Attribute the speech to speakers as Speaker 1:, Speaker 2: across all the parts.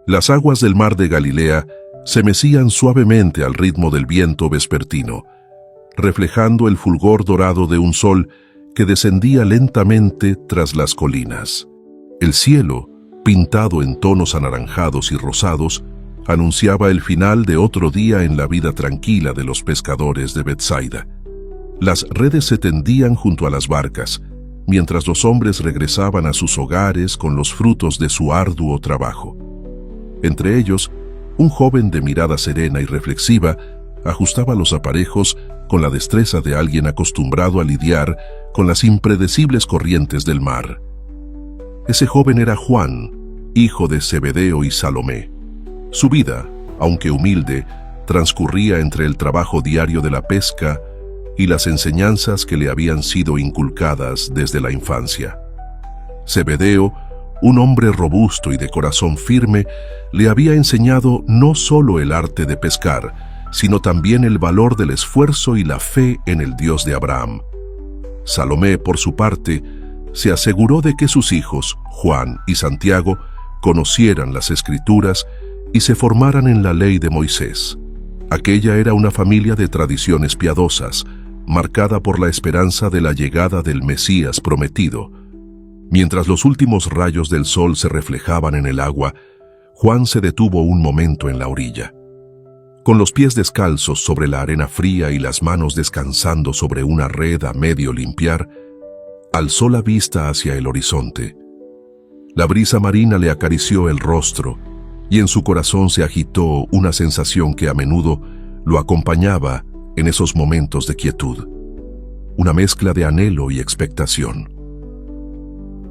Speaker 1: Las aguas del mar de Galilea se mecían suavemente al ritmo del viento vespertino, reflejando el fulgor dorado de un sol que descendía lentamente tras las colinas. El cielo, pintado en tonos anaranjados y rosados, anunciaba el final de otro día en la vida tranquila de los pescadores de Betsaida. Las redes se tendían junto a las barcas, mientras los hombres regresaban a sus hogares con los frutos de su arduo trabajo. Entre ellos, un joven de mirada serena y reflexiva ajustaba los aparejos con la destreza de alguien acostumbrado a lidiar con las impredecibles corrientes del mar. Ese joven era Juan, hijo de Zebedeo y Salomé. Su vida, aunque humilde, transcurría entre el trabajo diario de la pesca y las enseñanzas que le habían sido inculcadas desde la infancia. Zebedeo, un hombre robusto y de corazón firme, le había enseñado no solo el arte de pescar, sino también el valor del esfuerzo y la fe en el Dios de Abraham. Salomé, por su parte, se aseguró de que sus hijos, Juan y Santiago, conocieran las Escrituras y se formaran en la ley de Moisés. Aquella era una familia de tradiciones piadosas, marcada por la esperanza de la llegada del Mesías prometido. Mientras los últimos rayos del sol se reflejaban en el agua, Juan se detuvo un momento en la orilla. Con los pies descalzos sobre la arena fría y las manos descansando sobre una red a medio limpiar, alzó la vista hacia el horizonte. La brisa marina le acarició el rostro y en su corazón se agitó una sensación que a menudo lo acompañaba en esos momentos de quietud, una mezcla de anhelo y expectación.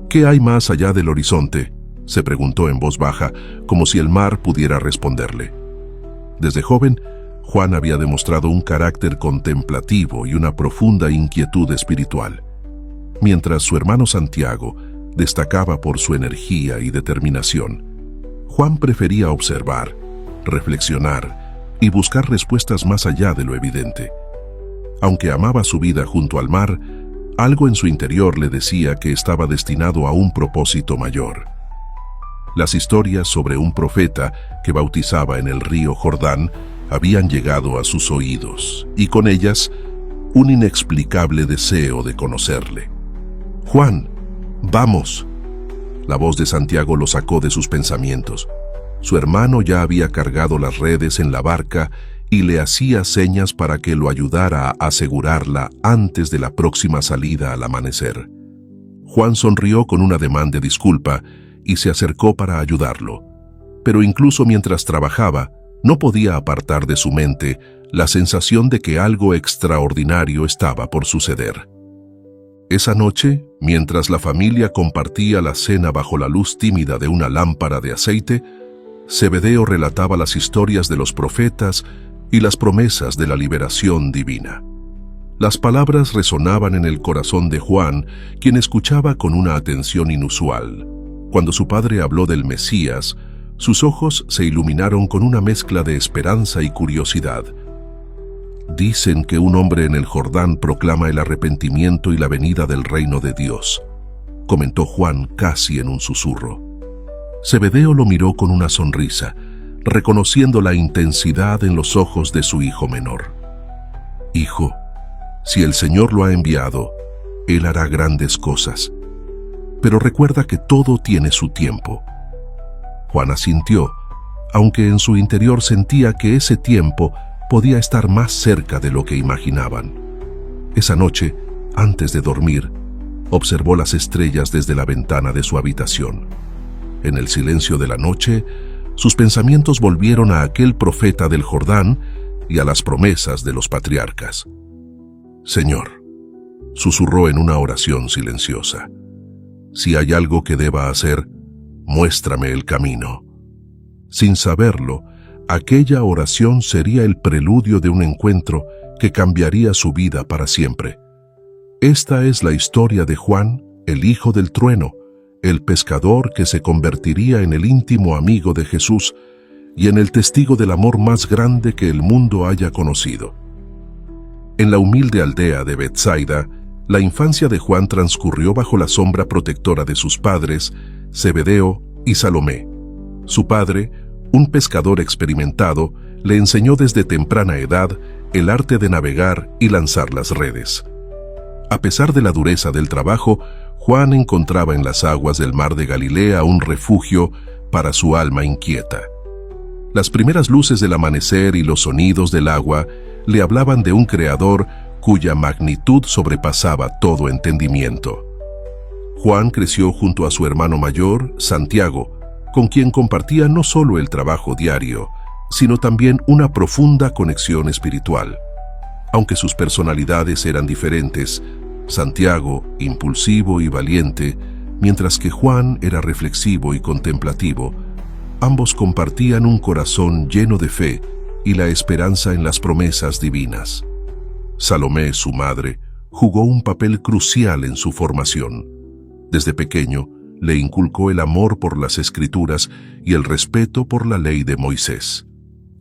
Speaker 1: ¿Qué hay más allá del horizonte?, se preguntó en voz baja, como si el mar pudiera responderle. Desde joven, Juan había demostrado un carácter contemplativo y una profunda inquietud espiritual, mientras su hermano Santiago destacaba por su energía y determinación. Juan prefería observar, reflexionar y buscar respuestas más allá de lo evidente. Aunque amaba su vida junto al mar, algo en su interior le decía que estaba destinado a un propósito mayor. Las historias sobre un profeta que bautizaba en el río Jordán habían llegado a sus oídos, y con ellas un inexplicable deseo de conocerle. «Juan, vamos». La voz de Santiago lo sacó de sus pensamientos. Su hermano ya había cargado las redes en la barca y le hacía señas para que lo ayudara a asegurarla antes de la próxima salida al amanecer. Juan sonrió con un ademán de disculpa y se acercó para ayudarlo. Pero incluso mientras trabajaba, no podía apartar de su mente la sensación de que algo extraordinario estaba por suceder. Esa noche, mientras la familia compartía la cena bajo la luz tímida de una lámpara de aceite, Zebedeo relataba las historias de los profetas y las promesas de la liberación divina. Las palabras resonaban en el corazón de Juan, quien escuchaba con una atención inusual. Cuando su padre habló del Mesías, sus ojos se iluminaron con una mezcla de esperanza y curiosidad. «Dicen que un hombre en el Jordán proclama el arrepentimiento y la venida del reino de Dios», comentó Juan casi en un susurro. Zebedeo lo miró con una sonrisa, reconociendo la intensidad en los ojos de su hijo menor. «Hijo, si el Señor lo ha enviado, Él hará grandes cosas. Pero recuerda que todo tiene su tiempo». Juan asintió, aunque en su interior sentía que ese tiempo podía estar más cerca de lo que imaginaban. Esa noche, antes de dormir, observó las estrellas desde la ventana de su habitación. En el silencio de la noche, sus pensamientos volvieron a aquel profeta del Jordán y a las promesas de los patriarcas. «Señor», susurró en una oración silenciosa, «si hay algo que deba hacer, muéstrame el camino». Sin saberlo, aquella oración sería el preludio de un encuentro que cambiaría su vida para siempre. Esta es la historia de Juan, el hijo del trueno, el pescador que se convertiría en el íntimo amigo de Jesús y en el testigo del amor más grande que el mundo haya conocido. En la humilde aldea de Betsaida, la infancia de Juan transcurrió bajo la sombra protectora de sus padres, Zebedeo y Salomé. Su padre, Un pescador experimentado le enseñó desde temprana edad el arte de navegar y lanzar las redes. A pesar de la dureza del trabajo, Juan encontraba en las aguas del mar de Galilea un refugio para su alma inquieta. Las primeras luces del amanecer y los sonidos del agua le hablaban de un creador cuya magnitud sobrepasaba todo entendimiento. Juan creció junto a su hermano mayor, Santiago, con quien compartía no solo el trabajo diario, sino también una profunda conexión espiritual. Aunque sus personalidades eran diferentes, Santiago, impulsivo y valiente, mientras que Juan era reflexivo y contemplativo, ambos compartían un corazón lleno de fe y la esperanza en las promesas divinas. Salomé, su madre, jugó un papel crucial en su formación. Desde pequeño, le inculcó el amor por las Escrituras y el respeto por la ley de Moisés.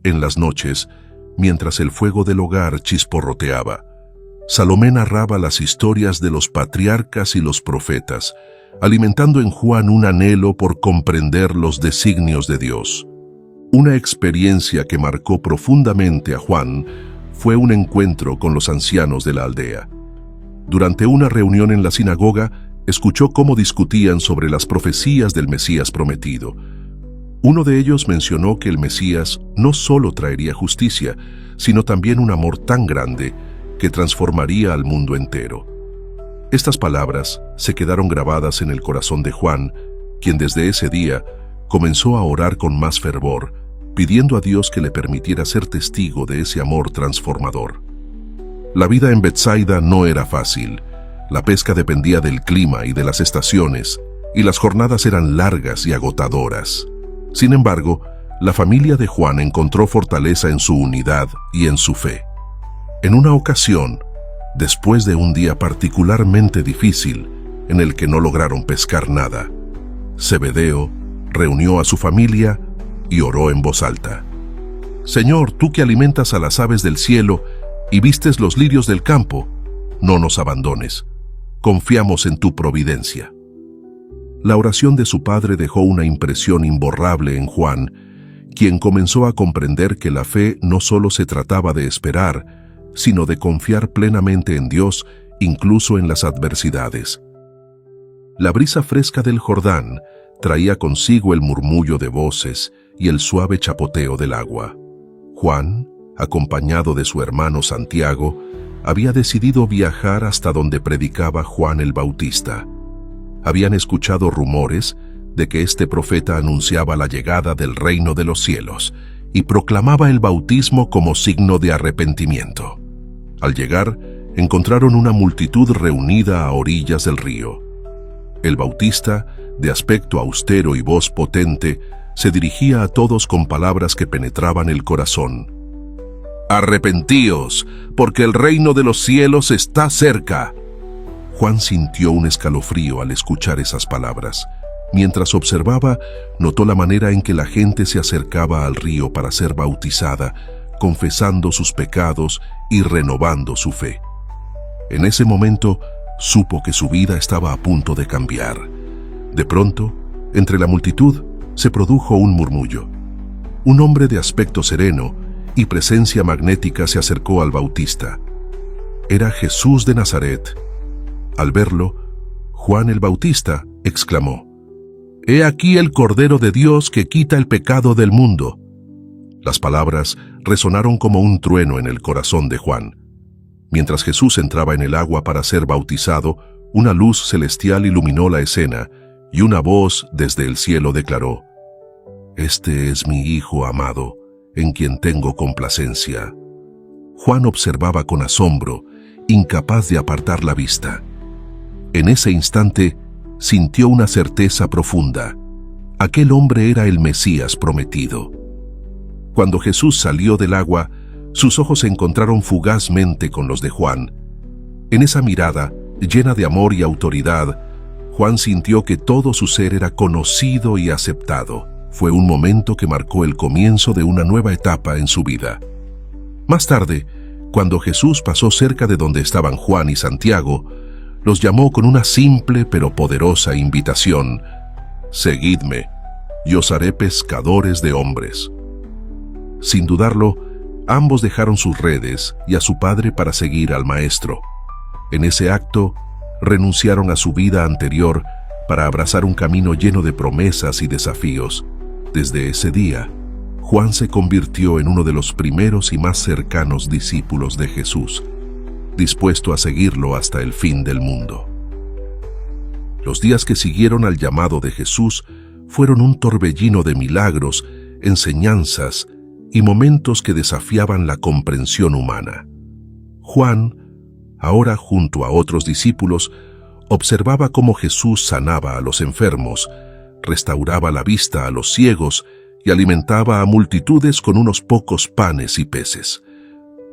Speaker 1: En las noches, mientras el fuego del hogar chisporroteaba, Salomé narraba las historias de los patriarcas y los profetas, alimentando en Juan un anhelo por comprender los designios de Dios. Una experiencia que marcó profundamente a Juan fue un encuentro con los ancianos de la aldea. Durante una reunión en la sinagoga, escuchó cómo discutían sobre las profecías del Mesías prometido. Uno de ellos mencionó que el Mesías no solo traería justicia, sino también un amor tan grande que transformaría al mundo entero. Estas palabras se quedaron grabadas en el corazón de Juan, quien desde ese día comenzó a orar con más fervor, pidiendo a Dios que le permitiera ser testigo de ese amor transformador. La vida en Betsaida no era fácil. La pesca dependía del clima y de las estaciones, y las jornadas eran largas y agotadoras. Sin embargo, la familia de Juan encontró fortaleza en su unidad y en su fe. En una ocasión, después de un día particularmente difícil, en el que no lograron pescar nada, Zebedeo reunió a su familia y oró en voz alta: «Señor, tú que alimentas a las aves del cielo y vistes los lirios del campo, no nos abandones. Confiamos en tu providencia». La oración de su padre dejó una impresión imborrable en Juan, quien comenzó a comprender que la fe no solo se trataba de esperar, sino de confiar plenamente en Dios, incluso en las adversidades. La brisa fresca del Jordán traía consigo el murmullo de voces y el suave chapoteo del agua. Juan, acompañado de su hermano Santiago, había decidido viajar hasta donde predicaba Juan el Bautista. Habían escuchado rumores de que este profeta anunciaba la llegada del reino de los cielos y proclamaba el bautismo como signo de arrepentimiento. Al llegar, encontraron una multitud reunida a orillas del río. El Bautista, de aspecto austero y voz potente, se dirigía a todos con palabras que penetraban el corazón. «Arrepentíos, porque el reino de los cielos está cerca». Juan sintió un escalofrío al escuchar esas palabras. Mientras observaba, notó la manera en que la gente se acercaba al río para ser bautizada, confesando sus pecados y renovando su fe. En ese momento, supo que su vida estaba a punto de cambiar. De pronto, entre la multitud, se produjo un murmullo. Un hombre de aspecto sereno y presencia magnética se acercó al Bautista. Era Jesús de Nazaret. Al verlo, Juan el Bautista exclamó: «He aquí el Cordero de Dios que quita el pecado del mundo». Las palabras resonaron como un trueno en el corazón de Juan. Mientras Jesús entraba en el agua para ser bautizado, una luz celestial iluminó la escena y una voz desde el cielo declaró: «Este es mi Hijo amado, en quien tengo complacencia». Juan observaba con asombro, incapaz de apartar la vista. En ese instante, sintió una certeza profunda. Aquel hombre era el Mesías prometido. Cuando Jesús salió del agua, sus ojos se encontraron fugazmente con los de Juan. En esa mirada, llena de amor y autoridad, Juan sintió que todo su ser era conocido y aceptado. Fue un momento que marcó el comienzo de una nueva etapa en su vida. Más tarde, cuando Jesús pasó cerca de donde estaban Juan y Santiago, los llamó con una simple pero poderosa invitación: «Seguidme». y os haré pescadores de hombres». Sin dudarlo, ambos dejaron sus redes y a su padre para seguir al Maestro. En ese acto, renunciaron a su vida anterior para abrazar un camino lleno de promesas y desafíos. Desde ese día, Juan se convirtió en uno de los primeros y más cercanos discípulos de Jesús, dispuesto a seguirlo hasta el fin del mundo. Los días que siguieron al llamado de Jesús fueron un torbellino de milagros, enseñanzas y momentos que desafiaban la comprensión humana. Juan, ahora junto a otros discípulos, observaba cómo Jesús sanaba a los enfermos, restauraba la vista a los ciegos y alimentaba a multitudes con unos pocos panes y peces.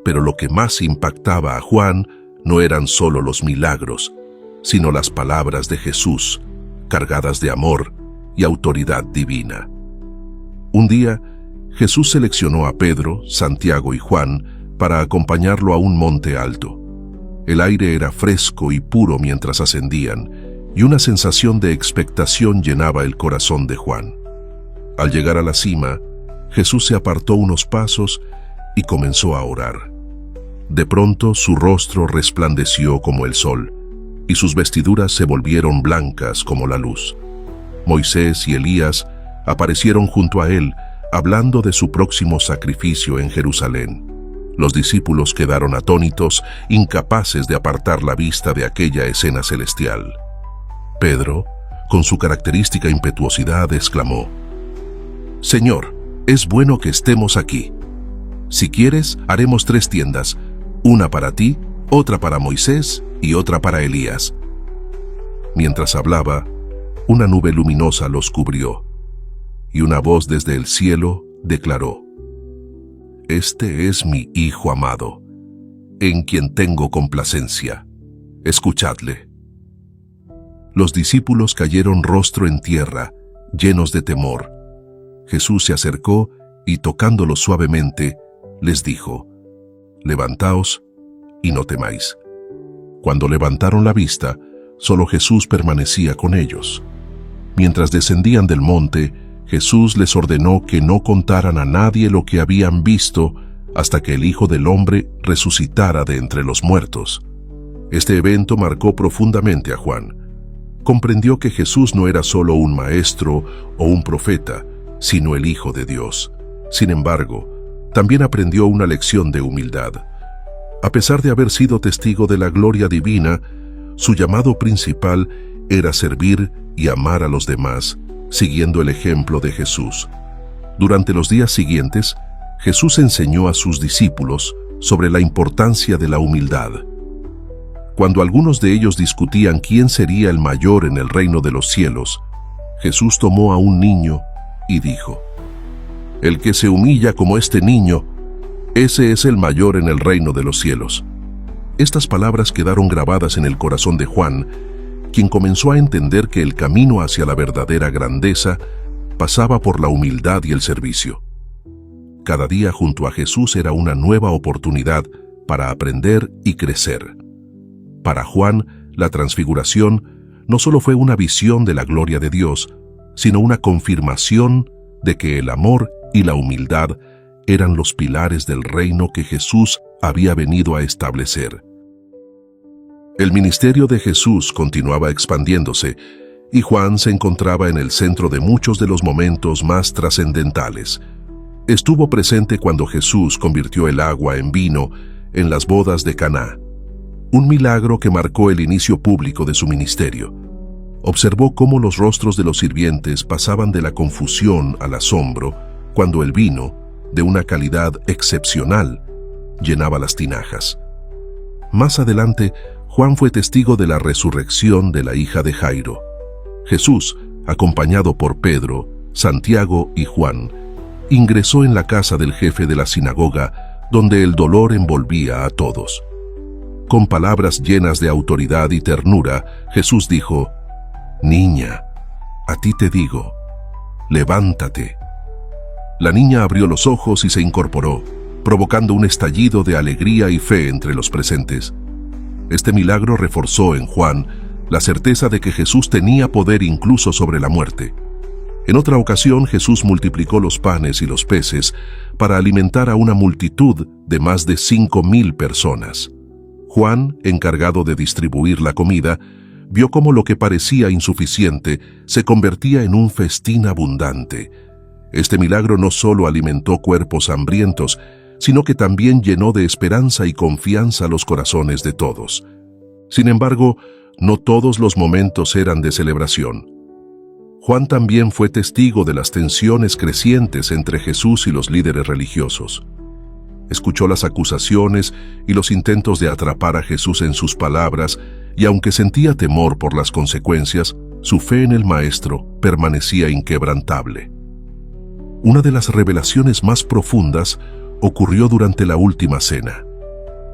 Speaker 1: Pero lo que más impactaba a Juan no eran solo los milagros, sino las palabras de Jesús, cargadas de amor y autoridad divina. Un día, Jesús seleccionó a Pedro, Santiago y Juan para acompañarlo a un monte alto. El aire era fresco y puro mientras ascendían, y una sensación de expectación llenaba el corazón de Juan. Al llegar a la cima, Jesús se apartó unos pasos y comenzó a orar. De pronto su rostro resplandeció como el sol, y sus vestiduras se volvieron blancas como la luz. Moisés y Elías aparecieron junto a él, hablando de su próximo sacrificio en Jerusalén. Los discípulos quedaron atónitos, incapaces de apartar la vista de aquella escena celestial. Pedro, con su característica impetuosidad, exclamó: «Señor, es bueno que estemos aquí. Si quieres, haremos 3 tiendas, una para ti, otra para Moisés y otra para Elías». Mientras hablaba, una nube luminosa los cubrió, y una voz desde el cielo declaró: «Este es mi Hijo amado, en quien tengo complacencia. Escuchadle». Los discípulos cayeron rostro en tierra, llenos de temor. Jesús se acercó y, tocándolos suavemente, les dijo: «Levantaos y no temáis». Cuando levantaron la vista, solo Jesús permanecía con ellos. Mientras descendían del monte, Jesús les ordenó que no contaran a nadie lo que habían visto hasta que el Hijo del Hombre resucitara de entre los muertos. Este evento marcó profundamente a Juan. Comprendió que Jesús no era solo un maestro o un profeta, sino el Hijo de Dios. Sin embargo, también aprendió una lección de humildad. A pesar de haber sido testigo de la gloria divina, su llamado principal era servir y amar a los demás, siguiendo el ejemplo de Jesús. Durante los días siguientes, Jesús enseñó a sus discípulos sobre la importancia de la humildad. Cuando algunos de ellos discutían quién sería el mayor en el reino de los cielos, Jesús tomó a un niño y dijo: «El que se humilla como este niño, ese es el mayor en el reino de los cielos». Estas palabras quedaron grabadas en el corazón de Juan, quien comenzó a entender que el camino hacia la verdadera grandeza pasaba por la humildad y el servicio. Cada día junto a Jesús era una nueva oportunidad para aprender y crecer. Para Juan, la transfiguración no solo fue una visión de la gloria de Dios, sino una confirmación de que el amor y la humildad eran los pilares del reino que Jesús había venido a establecer. El ministerio de Jesús continuaba expandiéndose, y Juan se encontraba en el centro de muchos de los momentos más trascendentales. Estuvo presente cuando Jesús convirtió el agua en vino en las bodas de Caná, un milagro que marcó el inicio público de su ministerio. Observó cómo los rostros de los sirvientes pasaban de la confusión al asombro cuando el vino, de una calidad excepcional, llenaba las tinajas. Más adelante, Juan fue testigo de la resurrección de la hija de Jairo. Jesús, acompañado por Pedro, Santiago y Juan, ingresó en la casa del jefe de la sinagoga, donde el dolor envolvía a todos. Con palabras llenas de autoridad y ternura, Jesús dijo: «Niña, a ti te digo, levántate». La niña abrió los ojos y se incorporó, provocando un estallido de alegría y fe entre los presentes. Este milagro reforzó en Juan la certeza de que Jesús tenía poder incluso sobre la muerte. En otra ocasión, Jesús multiplicó los panes y los peces para alimentar a una multitud de más de 5,000 personas. Juan, encargado de distribuir la comida, vio cómo lo que parecía insuficiente se convertía en un festín abundante. Este milagro no solo alimentó cuerpos hambrientos, sino que también llenó de esperanza y confianza los corazones de todos. Sin embargo, no todos los momentos eran de celebración. Juan también fue testigo de las tensiones crecientes entre Jesús y los líderes religiosos. Escuchó las acusaciones y los intentos de atrapar a Jesús en sus palabras, y aunque sentía temor por las consecuencias, su fe en el Maestro permanecía inquebrantable. Una de las revelaciones más profundas ocurrió durante la última cena.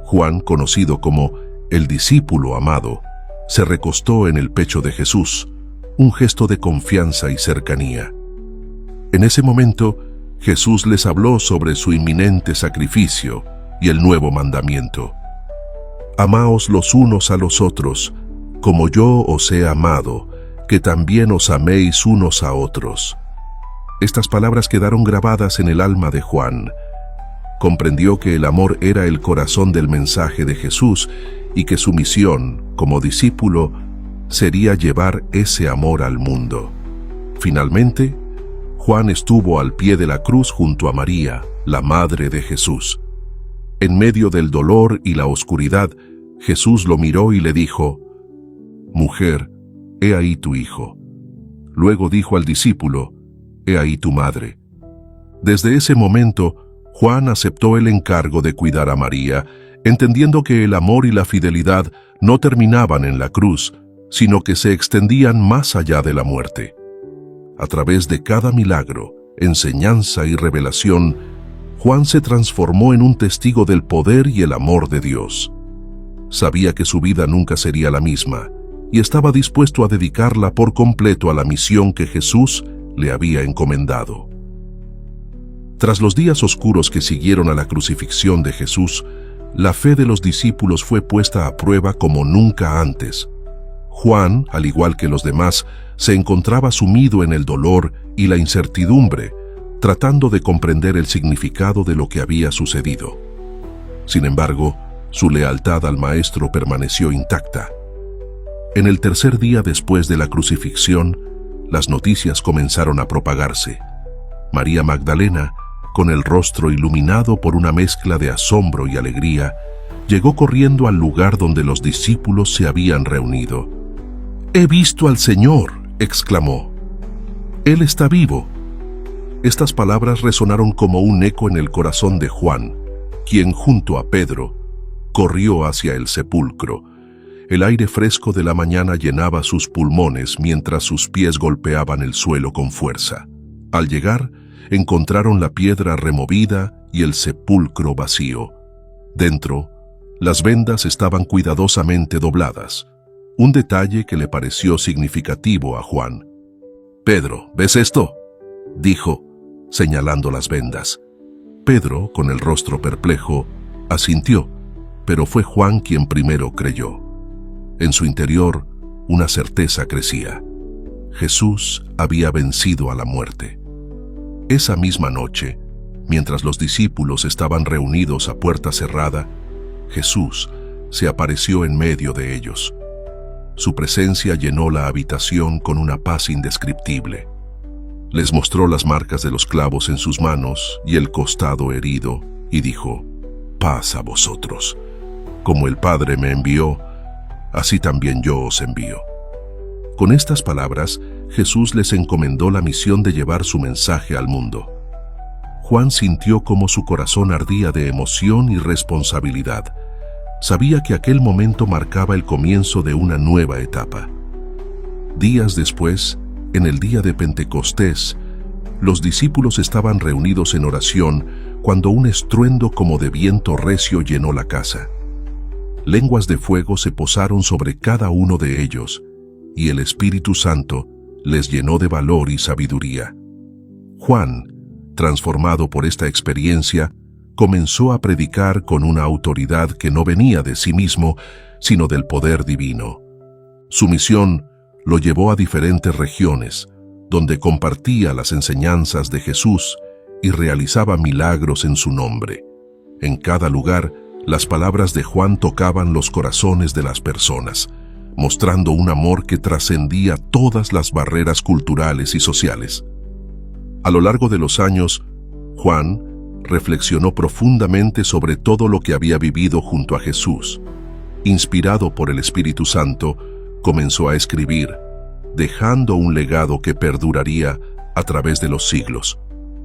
Speaker 1: Juan, conocido como el discípulo amado, se recostó en el pecho de Jesús, un gesto de confianza y cercanía. En ese momento, Jesús les habló sobre su inminente sacrificio y el nuevo mandamiento. Amaos los unos a los otros, como yo os he amado, que también os améis unos a otros. Estas palabras quedaron grabadas en el alma de Juan. Comprendió que el amor era el corazón del mensaje de Jesús y que su misión, como discípulo, sería llevar ese amor al mundo. Finalmente, Juan estuvo al pie de la cruz junto a María, la madre de Jesús. En medio del dolor y la oscuridad, Jesús lo miró y le dijo: «Mujer, he ahí tu hijo». Luego dijo al discípulo: «He ahí tu madre». Desde ese momento, Juan aceptó el encargo de cuidar a María, entendiendo que el amor y la fidelidad no terminaban en la cruz, sino que se extendían más allá de la muerte. A través de cada milagro, enseñanza y revelación, Juan se transformó en un testigo del poder y el amor de Dios. Sabía que su vida nunca sería la misma, y estaba dispuesto a dedicarla por completo a la misión que Jesús le había encomendado. Tras los días oscuros que siguieron a la crucifixión de Jesús, la fe de los discípulos fue puesta a prueba como nunca antes. Juan, al igual que los demás, se encontraba sumido en el dolor y la incertidumbre, tratando de comprender el significado de lo que había sucedido. Sin embargo, su lealtad al Maestro permaneció intacta. En el tercer día después de la crucifixión, las noticias comenzaron a propagarse. María Magdalena, con el rostro iluminado por una mezcla de asombro y alegría, llegó corriendo al lugar donde los discípulos se habían reunido. «He visto al Señor», exclamó. «Él está vivo». Estas palabras resonaron como un eco en el corazón de Juan, quien, junto a Pedro, corrió hacia el sepulcro. El aire fresco de la mañana llenaba sus pulmones mientras sus pies golpeaban el suelo con fuerza. Al llegar, encontraron la piedra removida y el sepulcro vacío. Dentro, las vendas estaban cuidadosamente dobladas, un detalle que le pareció significativo a Juan. «Pedro, ¿ves esto?», dijo, señalando las vendas. Pedro, con el rostro perplejo, asintió, pero fue Juan quien primero creyó. En su interior, una certeza crecía. Jesús había vencido a la muerte. Esa misma noche, mientras los discípulos estaban reunidos a puerta cerrada, Jesús se apareció en medio de ellos. Su presencia llenó la habitación con una paz indescriptible. Les mostró las marcas de los clavos en sus manos y el costado herido, y dijo: «Paz a vosotros. Como el Padre me envió, así también yo os envío». Con estas palabras, Jesús les encomendó la misión de llevar su mensaje al mundo. Juan sintió cómo su corazón ardía de emoción y responsabilidad. Sabía que aquel momento marcaba el comienzo de una nueva etapa. Días después, en el día de Pentecostés, los discípulos estaban reunidos en oración cuando un estruendo como de viento recio llenó la casa. Lenguas de fuego se posaron sobre cada uno de ellos, y el Espíritu Santo les llenó de valor y sabiduría. Juan, transformado por esta experiencia, comenzó a predicar con una autoridad que no venía de sí mismo, sino del poder divino. Su misión lo llevó a diferentes regiones, donde compartía las enseñanzas de Jesús y realizaba milagros en su nombre. En cada lugar, las palabras de Juan tocaban los corazones de las personas, mostrando un amor que trascendía todas las barreras culturales y sociales. A lo largo de los años, Juan reflexionó profundamente sobre todo lo que había vivido junto a Jesús. Inspirado por el Espíritu Santo, comenzó a escribir, dejando un legado que perduraría a través de los siglos.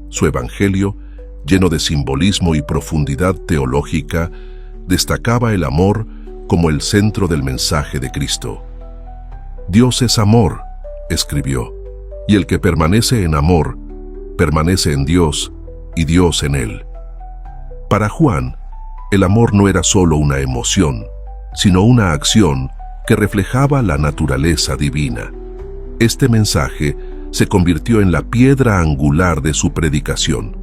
Speaker 1: Su evangelio, lleno de simbolismo y profundidad teológica, destacaba el amor como el centro del mensaje de Cristo. Dios es amor, escribió, y el que permanece en amor, permanece en Dios y Dios en él. Para Juan, el amor no era solo una emoción, sino una acción que reflejaba la naturaleza divina. Este mensaje se convirtió en la piedra angular de su predicación.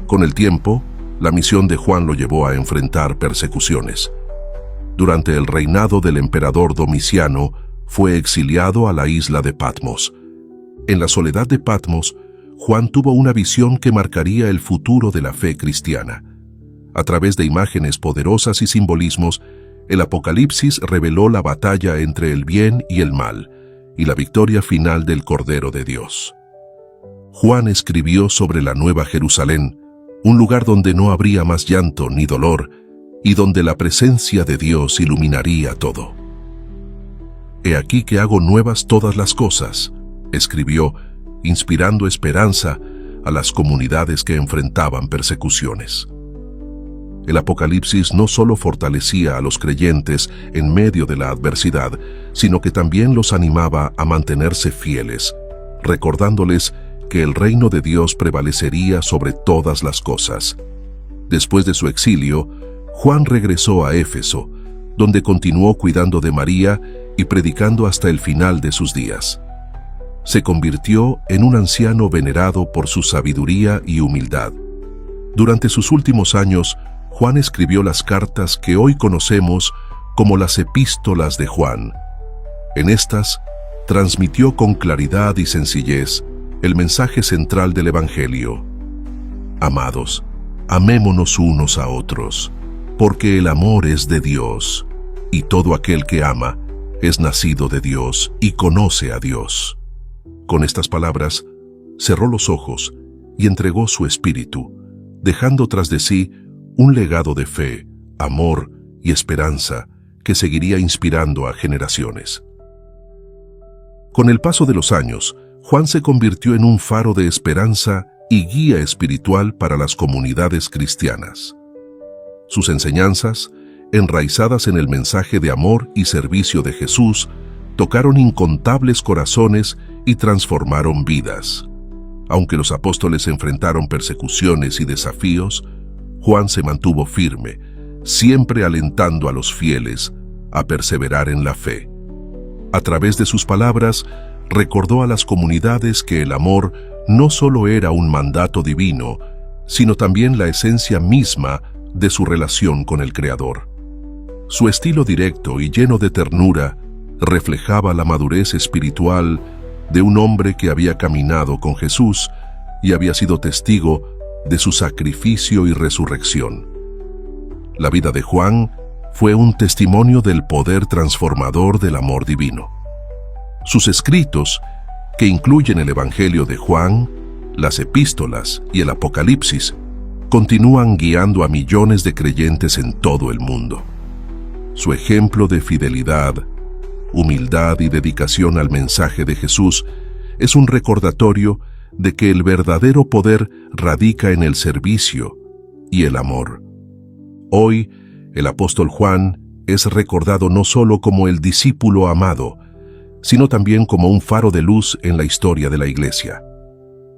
Speaker 1: Con el tiempo, la misión de Juan lo llevó a enfrentar persecuciones. Durante el reinado del emperador Domiciano, fue exiliado a la isla de Patmos. En la soledad de Patmos, Juan tuvo una visión que marcaría el futuro de la fe cristiana. A través de imágenes poderosas y simbolismos, el Apocalipsis reveló la batalla entre el bien y el mal, y la victoria final del Cordero de Dios. Juan escribió sobre la Nueva Jerusalén, un lugar donde no habría más llanto ni dolor, y donde la presencia de Dios iluminaría todo. «He aquí que hago nuevas todas las cosas», escribió, inspirando esperanza a las comunidades que enfrentaban persecuciones. El Apocalipsis no solo fortalecía a los creyentes en medio de la adversidad, sino que también los animaba a mantenerse fieles, recordándoles que el reino de Dios prevalecería sobre todas las cosas. Después de su exilio, Juan regresó a Éfeso, donde continuó cuidando de María y predicando hasta el final de sus días. Se convirtió en un anciano venerado por su sabiduría y humildad. Durante sus últimos años, Juan escribió las cartas que hoy conocemos como las epístolas de Juan. En estas, transmitió con claridad y sencillez el mensaje central del Evangelio. Amados, amémonos unos a otros, porque el amor es de Dios, y todo aquel que ama es nacido de Dios y conoce a Dios. Con estas palabras, cerró los ojos y entregó su espíritu, dejando tras de sí un legado de fe, amor y esperanza que seguiría inspirando a generaciones. Con el paso de los años, Juan se convirtió en un faro de esperanza y guía espiritual para las comunidades cristianas. Sus enseñanzas, enraizadas en el mensaje de amor y servicio de Jesús, tocaron incontables corazones y transformaron vidas. Aunque los apóstoles enfrentaron persecuciones y desafíos, Juan se mantuvo firme, siempre alentando a los fieles a perseverar en la fe. A través de sus palabras, recordó a las comunidades que el amor no solo era un mandato divino, sino también la esencia misma de su relación con el Creador. Su estilo directo y lleno de ternura reflejaba la madurez espiritual de un hombre que había caminado con Jesús y había sido testigo de su sacrificio y resurrección. La vida de Juan fue un testimonio del poder transformador del amor divino. Sus escritos, que incluyen el Evangelio de Juan, las epístolas y el Apocalipsis, continúan guiando a millones de creyentes en todo el mundo. Su ejemplo de fidelidad, humildad y dedicación al mensaje de Jesús es un recordatorio de que el verdadero poder radica en el servicio y el amor. Hoy, el apóstol Juan es recordado no solo como el discípulo amado, sino también como un faro de luz en la historia de la Iglesia.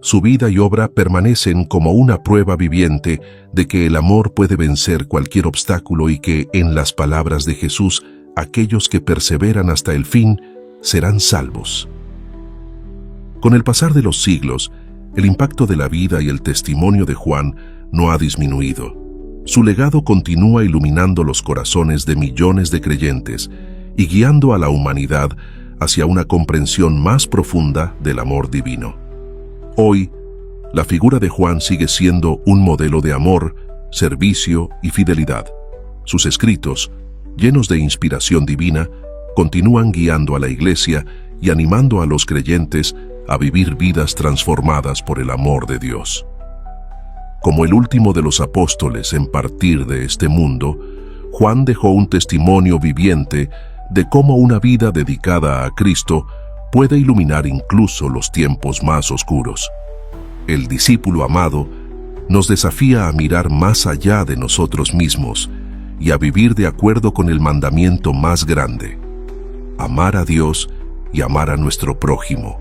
Speaker 1: Su vida y obra permanecen como una prueba viviente de que el amor puede vencer cualquier obstáculo y que, en las palabras de Jesús, aquellos que perseveran hasta el fin serán salvos. Con el pasar de los siglos, el impacto de la vida y el testimonio de Juan no ha disminuido. Su legado continúa iluminando los corazones de millones de creyentes y guiando a la humanidad hacia una comprensión más profunda del amor divino. Hoy, la figura de Juan sigue siendo un modelo de amor, servicio y fidelidad. Sus escritos, llenos de inspiración divina, continúan guiando a la Iglesia y animando a los creyentes a vivir vidas transformadas por el amor de Dios. Como el último de los apóstoles en partir de este mundo, Juan dejó un testimonio viviente de cómo una vida dedicada a Cristo puede iluminar incluso los tiempos más oscuros. El discípulo amado nos desafía a mirar más allá de nosotros mismos y a vivir de acuerdo con el mandamiento más grande: amar a Dios y amar a nuestro prójimo.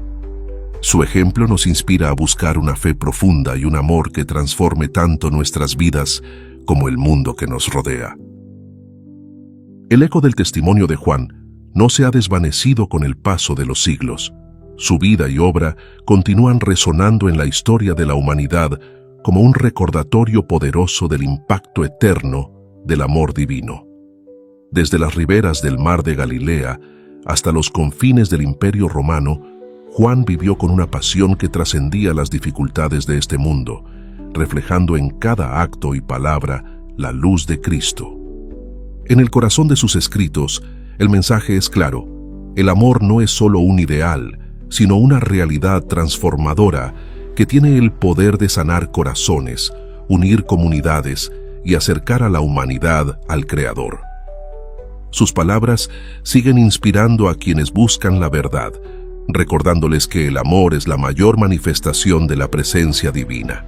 Speaker 1: Su ejemplo nos inspira a buscar una fe profunda y un amor que transforme tanto nuestras vidas como el mundo que nos rodea. El eco del testimonio de Juan no se ha desvanecido con el paso de los siglos. Su vida y obra continúan resonando en la historia de la humanidad como un recordatorio poderoso del impacto eterno del amor divino. Desde las riberas del mar de Galilea hasta los confines del Imperio Romano, Juan vivió con una pasión que trascendía las dificultades de este mundo, reflejando en cada acto y palabra la luz de Cristo. En el corazón de sus escritos, el mensaje es claro: el amor no es solo un ideal, sino una realidad transformadora que tiene el poder de sanar corazones, unir comunidades y acercar a la humanidad al Creador. Sus palabras siguen inspirando a quienes buscan la verdad, recordándoles que el amor es la mayor manifestación de la presencia divina.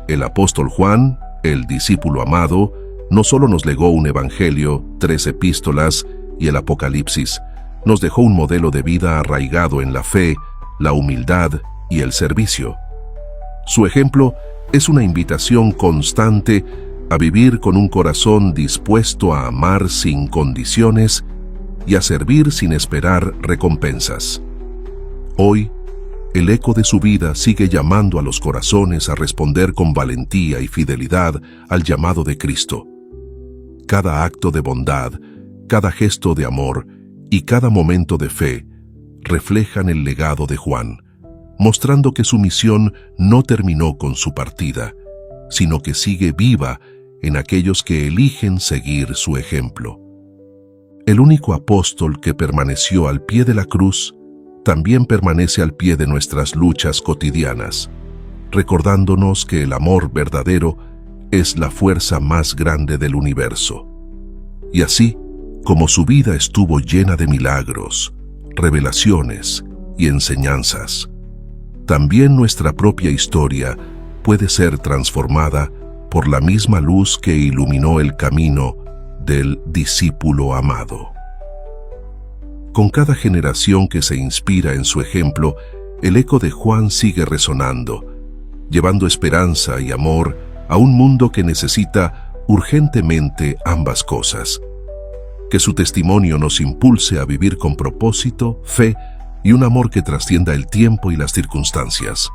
Speaker 1: El apóstol Juan, el discípulo amado, no solo nos legó un evangelio, 3 epístolas y el Apocalipsis, nos dejó un modelo de vida arraigado en la fe, la humildad y el servicio. Su ejemplo es una invitación constante a vivir con un corazón dispuesto a amar sin condiciones y a servir sin esperar recompensas. Hoy, el eco de su vida sigue llamando a los corazones a responder con valentía y fidelidad al llamado de Cristo. Cada acto de bondad, cada gesto de amor y cada momento de fe reflejan el legado de Juan, mostrando que su misión no terminó con su partida, sino que sigue viva en aquellos que eligen seguir su ejemplo. El único apóstol que permaneció al pie de la cruz también permanece al pie de nuestras luchas cotidianas, recordándonos que el amor verdadero es la fuerza más grande del universo. Y así, como su vida estuvo llena de milagros, revelaciones y enseñanzas, también nuestra propia historia puede ser transformada por la misma luz que iluminó el camino del discípulo amado. Con cada generación que se inspira en su ejemplo, el eco de Juan sigue resonando, llevando esperanza y amor a un mundo que necesita urgentemente ambas cosas. Que su testimonio nos impulse a vivir con propósito, fe y un amor que trascienda el tiempo y las circunstancias.